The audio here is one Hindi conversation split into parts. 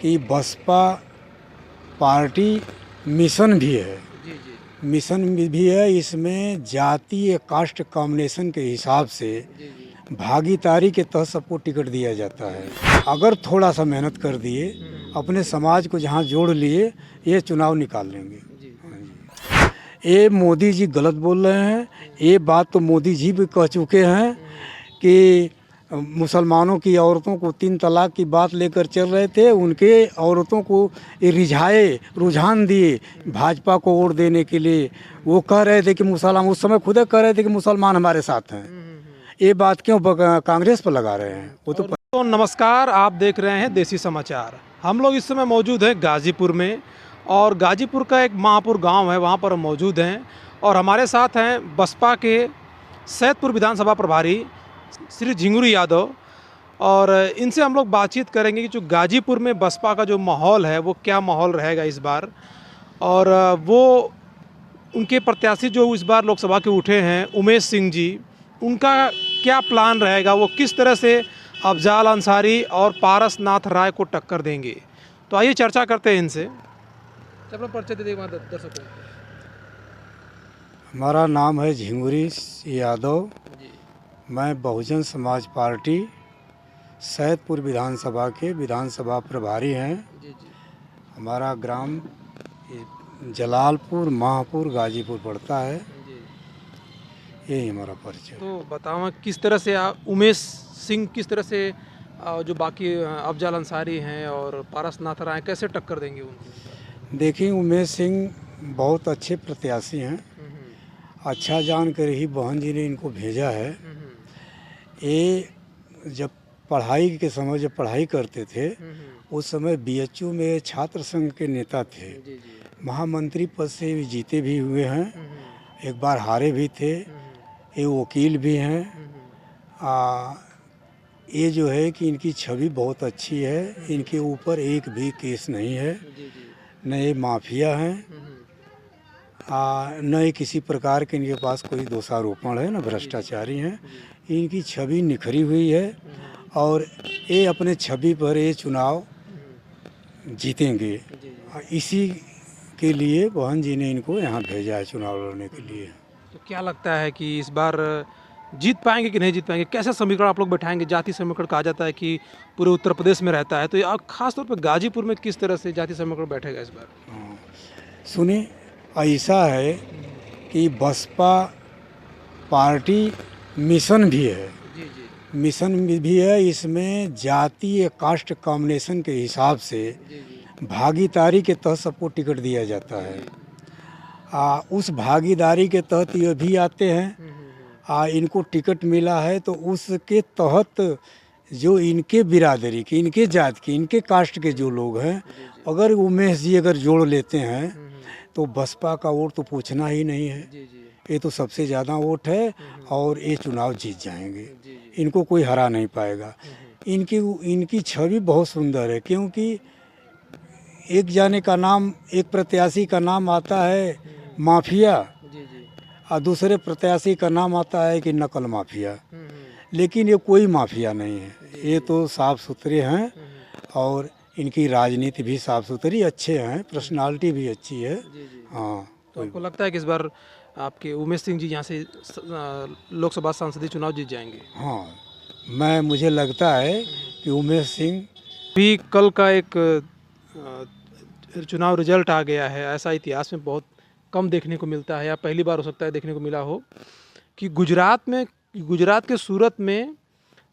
कि बसपा पार्टी मिशन भी है, जी जी मिशन भी है। इसमें जातीय कास्ट कॉम्बिनेशन के हिसाब से जी जी भागीदारी के तहत सबको टिकट दिया जाता है। अगर थोड़ा सा मेहनत कर दिए, अपने समाज को जहाँ जोड़ लिए, ये चुनाव निकाल लेंगे। जी हाँ जी। ये मोदी जी गलत बोल रहे हैं। ये बात तो मोदी जी भी कह चुके हैं कि मुसलमानों की औरतों को 3 तलाक की बात लेकर चल रहे थे। उनके औरतों को ये रुझान दिए भाजपा को वोट देने के लिए। वो कह रहे थे कि मुसलमान, उस समय खुद कह रहे थे कि मुसलमान हमारे साथ हैं। ये बात क्यों कांग्रेस पर लगा रहे हैं? वो तो नमस्कार, आप देख रहे हैं देसी समाचार। हम लोग इस समय मौजूद हैं गाजीपुर में, और गाजीपुर का एक महापुर गांव है, वहां पर हम मौजूद हैं। और हमारे साथ हैं बसपा के सैदपुर विधानसभा प्रभारी श्री झिंगुरी यादव, और इनसे हम लोग बातचीत करेंगे कि जो गाजीपुर में बसपा का जो माहौल है वो क्या माहौल रहेगा इस बार, और वो उनके प्रत्याशी जो इस बार लोकसभा के उठे हैं उमेश सिंह जी, उनका क्या प्लान रहेगा, वो किस तरह से अफजाल अंसारी और पारस नाथ राय को टक्कर देंगे। तो आइए चर्चा करते हैं इनसे। अपना परिचय दे दें दर्शकों को। हमारा नाम है झिंगुरी यादव। जी मैं बहुजन समाज पार्टी सैदपुर विधानसभा के विधानसभा प्रभारी हैं। जी जी हमारा ग्राम जलालपुर महापुर गाजीपुर पड़ता है। जी। यही हमारा परिचय। तो बताओ किस तरह से उमेश सिंह किस तरह से जो बाकी अफजाल अंसारी हैं और पारस नाथ राय कैसे टक्कर देंगे उनको? देखिए, उमेश सिंह बहुत अच्छे प्रत्याशी हैं। अच्छा जानकर ही बहन जी ने इनको भेजा है। ये जब पढ़ाई के समय जब पढ़ाई करते थे, उस समय बीएचयू में छात्र संघ के नेता थे। जी जी महामंत्री पद से भी जीते भी हुए हैं, एक बार हारे भी थे। ये वकील भी हैं। ये जो है कि इनकी छवि बहुत अच्छी है। इनके ऊपर एक भी केस नहीं है, जी जी। न ये माफिया हैं, न ये किसी प्रकार के इनके पास कोई दोषारोपण है, न भ्रष्टाचारी हैं। इनकी छवि निखरी हुई है और ये अपने छवि पर ये चुनाव जीतेंगे। इसी के लिए बहन जी ने इनको यहाँ भेजा है चुनाव लड़ने के लिए। तो क्या लगता है कि इस बार जीत पाएंगे कि नहीं जीत पाएंगे? कैसे समीकरण आप लोग बैठाएंगे? जाति समीकरण कहा जाता है कि पूरे उत्तर प्रदेश में रहता है, तो ये खास तौर पर गाजीपुर में किस तरह से जाति समीकरण बैठेगा इस बार? सुनिए, ऐसा है कि बसपा पार्टी मिशन भी है, जी जी मिशन भी है। इसमें जातीय कास्ट कॉम्बिनेशन के हिसाब से जी जी भागीदारी के तहत सबको टिकट दिया जाता है। उस भागीदारी के तहत ये भी आते हैं। इनको टिकट मिला है तो उसके तहत जो इनके बिरादरी के, इनके जात के, इनके कास्ट के जो लोग हैं, अगर उमेश जी अगर जोड़ लेते हैं तो बसपा का वोट तो पूछना ही नहीं है। जी जी ये तो सबसे ज़्यादा वोट है और ये चुनाव जीत जाएंगे। इनको कोई हरा नहीं पाएगा। इनकी छवि बहुत सुंदर है, क्योंकि एक जाने का नाम, एक प्रत्याशी का नाम आता है माफिया, जी जी और दूसरे प्रत्याशी का नाम आता है कि नकल माफिया। लेकिन ये कोई माफिया नहीं है, ये तो साफ सुथरे हैं और इनकी राजनीति भी साफ सुथरी, अच्छे हैं, पर्सनालिटी भी अच्छी है। हाँ। तो आपको लगता है कि इस बार आपके उमेश सिंह जी यहाँ से लोकसभा सांसदीय चुनाव जीत जाएंगे? हाँ, मुझे लगता है कि उमेश सिंह भी कल का एक चुनाव रिजल्ट आ गया है। ऐसा इतिहास में बहुत कम देखने को मिलता है, या पहली बार हो सकता है देखने को मिला हो, कि गुजरात के सूरत में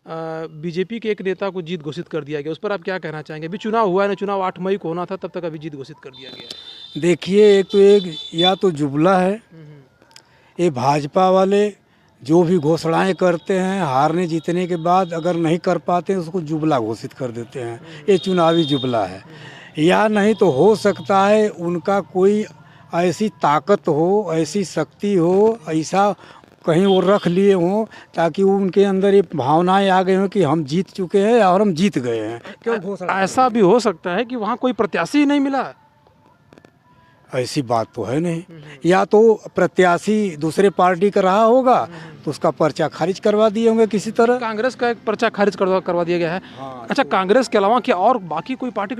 बीजेपी के एक नेता को जीत घोषित कर दिया गया। उस पर आप क्या कहना चाहेंगे? अभी चुनाव हुआ है ना, चुनाव 8 मई को होना था, तब तक अभी जीत घोषित कर दिया गया। देखिए, एक या तो जुमला है। ये भाजपा वाले जो भी घोषणाएं करते हैं, हारने जीतने के बाद अगर नहीं कर पाते उसको जुमला घोषित कर देते हैं। ये चुनावी जुमला है। या नहीं तो हो सकता है उनका कोई ऐसी ताकत हो, ऐसी शक्ति हो, ऐसा कहीं वो रख लिए हों ताकि उनके अंदर ये भावनाएं आ गई हों कि हम जीत चुके हैं और हम जीत गए हैं। क्यों घोषणा? ऐसा भी हो सकता है कि वहाँ कोई प्रत्याशी ही नहीं मिला। ऐसी बात तो है नहीं। या तो प्रत्याशी दूसरे पार्टी का रहा होगा तो उसका पर्चा खारिज करवा दिए होंगे किसी तरह। कांग्रेस का एक पर्चा खारिज करवा दिया गया है। हाँ, अच्छा, कांग्रेस के अलावा क्या और बाकी कोई पार्टी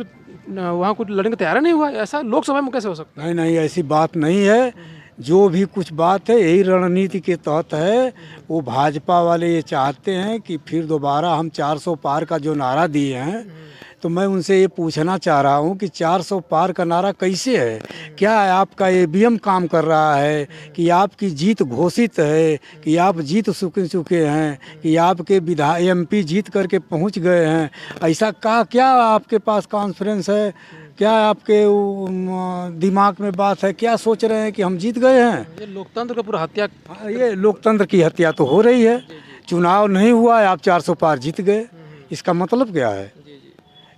वहाँ कुछ लड़ने का तैयार नहीं हुआ? ऐसा लोकसभा में कैसे हो सकता नहीं नहीं, ऐसी बात नहीं है। जो भी कुछ बात है यही रणनीति के तहत है। वो भाजपा वाले ये चाहते हैं कि फिर दोबारा हम 400 पार का जो नारा दिए हैं, तो मैं उनसे ये पूछना चाह रहा हूँ कि 400 पार का नारा कैसे है? क्या आपका ईवीएम काम कर रहा है कि आपकी जीत घोषित है कि आप जीत चुके हैं कि आपके विधायक एमपी जीत करके पहुँच गए हैं? ऐसा क्या आपके पास कॉन्फ्रेंस है? क्या आपके दिमाग में बात है? क्या सोच रहे हैं कि हम जीत गए हैं? ये लोकतंत्र का पूरा हत्या। ये लोकतंत्र की हत्या तो हो रही है। चुनाव नहीं हुआ है, आप 400 पार जीत गए, इसका मतलब क्या है?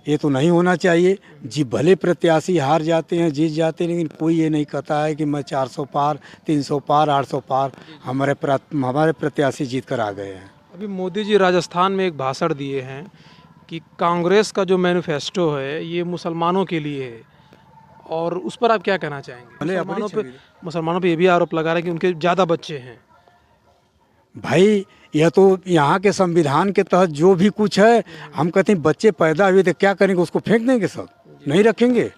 ये तो नहीं होना चाहिए। जी, भले प्रत्याशी हार जाते हैं, जीत जाते हैं, लेकिन कोई ये नहीं कहता है कि मैं 400 पार, 300 पार, 800 पार हमारे प्रत्याशी जीत कर आ गए हैं। अभी मोदी जी राजस्थान में एक भाषण दिए हैं कि कांग्रेस का जो मैनिफेस्टो है ये मुसलमानों के लिए है, और उस पर आप क्या कहना चाहेंगे? मुसलमानों पे ये भी आरोप लगा रहे हैं कि उनके ज़्यादा बच्चे हैं। भाई, यह तो यहाँ के संविधान के तहत जो भी कुछ है, हम कहते हैं बच्चे पैदा हुए तो क्या करेंगे? उसको फेंक देंगे? सब नहीं रखेंगे।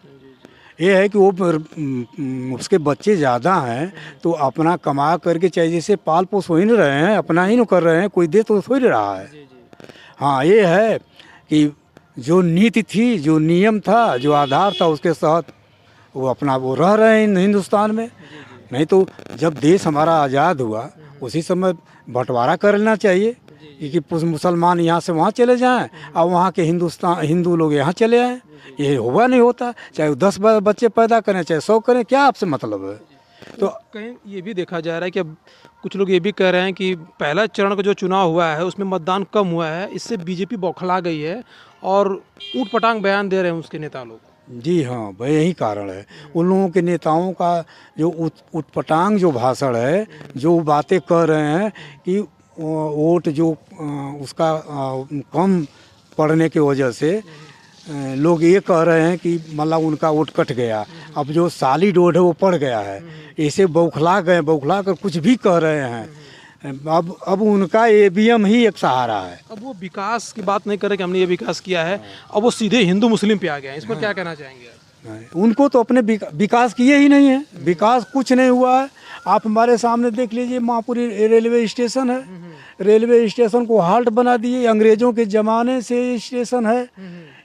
ये है कि वो उसके बच्चे ज़्यादा हैं तो अपना कमा करके, चाहे जैसे पाल पोस हो ही नहीं रहे हैं, अपना ही नहीं कर रहे हैं, कोई दे तो हो ही रहा है। हाँ, ये है कि जो नीति थी, जो नियम था, जो आधार था, उसके तहत वो अपना वो रह रहे हैं हिंदुस्तान में। नहीं तो जब देश हमारा आज़ाद हुआ उसी समय बंटवारा कर लेना चाहिए कि मुसलमान यहाँ से वहाँ चले जाएं और वहाँ के हिंदू लोग यहाँ चले आएँ। ये हुआ नहीं होता। चाहे 10 बच्चे पैदा करें, चाहे 100 करें, क्या आपसे मतलब है? तो कहीं ये भी देखा जा रहा है कि अब कुछ लोग ये भी कह रहे हैं कि पहला चरण का जो चुनाव हुआ है उसमें मतदान कम हुआ है, इससे बीजेपी बौखला गई है और ऊट पटांग बयान दे रहे हैं उसके नेता लोग। जी हाँ, भाई यही कारण है। उन लोगों के नेताओं का जो उटपटांग जो भाषण है, जो बातें कह रहे हैं कि वोट जो उसका कम पड़ने की वजह से लोग ये कह रहे हैं कि मतलब उनका वोट कट गया, अब जो सॉलिड वोट है वो पड़ गया है। ऐसे बौखला गए, बौखला कर कुछ भी कह रहे हैं। अब उनका ईवीएम ही एक सहारा है। अब वो विकास की बात नहीं कर रहे कि हमने ये विकास किया है, अब वो सीधे हिंदू मुस्लिम पे आ गए हैं। इस पर क्या कहना चाहेंगे? उनको तो अपने विकास किए ही नहीं है। विकास कुछ नहीं हुआ है। आप हमारे सामने देख लीजिए, महापुरी रेलवे स्टेशन है, रेलवे स्टेशन को हाल्ट बना दिए। अंग्रेजों के ज़माने से स्टेशन है।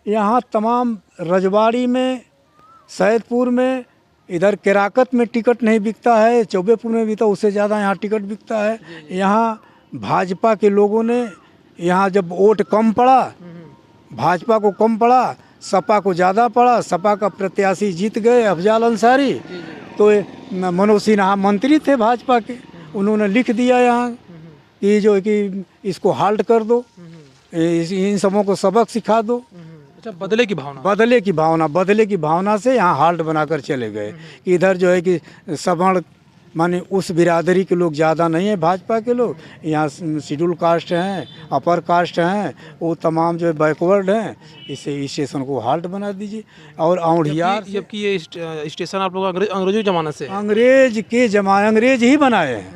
यहाँ तमाम रजवाड़ी में, सैदपुर में, इधर केराकत में टिकट नहीं बिकता है, चौबेपुर में भी तो उससे ज़्यादा यहाँ टिकट बिकता है। यहाँ भाजपा के लोगों ने, यहाँ जब वोट कम पड़ा, भाजपा को कम पड़ा, सपा को ज़्यादा पड़ा, सपा का प्रत्याशी जीत गए अफजाल अंसारी। तो मनोज सिन्हा मंत्री थे भाजपा के, उन्होंने लिख दिया यहाँ कि जो कि इसको हाल्ट कर दो, इन सबों को सबक सिखा दो। अच्छा, बदले की भावना से यहाँ हाल्ट बनाकर चले गए कि इधर जो है कि सवर्ण माने उस बिरादरी के लोग ज़्यादा नहीं है, भाजपा के लोग यहाँ शेड्यूल कास्ट हैं, अपर कास्ट हैं, वो तमाम जो है बैकवर्ड हैं। इसे स्टेशन को हाल्ट बना दीजिए। और औंढियार, जबकि ये स्टेशन आप लोग अंग्रेजों के ज़माने से, अंग्रेज ही बनाए हैं,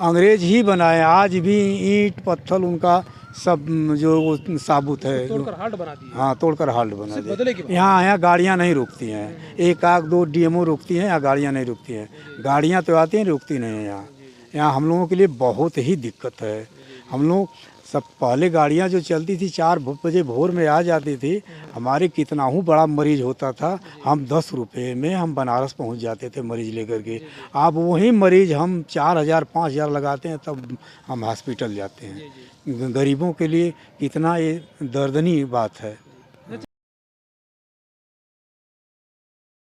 अंग्रेज ही बनाए। आज भी ईंट पत्थर उनका सब जो वो साबुत है, तोड़कर हाल्ट बना दिए। हाँ, तोड़कर हाल्ट बना दिए। यहाँ गाड़ियाँ नहीं रुकती हैं, एक आध दो डीएमओ रुकती हैं, यहाँ गाड़ियाँ नहीं रुकती हैं। गाड़ियाँ तो आती हैं, रुकती नहीं है यहाँ हम लोगों के लिए बहुत ही दिक्कत है। हम लोग सब पहले गाड़ियाँ जो चलती थी 4 बजे भोर में आ जाती थी, हमारे कितना हूँ बड़ा मरीज होता था, हम 10 रुपये में हम बनारस पहुँच जाते थे मरीज लेकर के। अब वही मरीज हम 4000 5000 लगाते हैं तब हम हॉस्पिटल जाते हैं। गरीबों के लिए कितना ये दर्दनी बात है।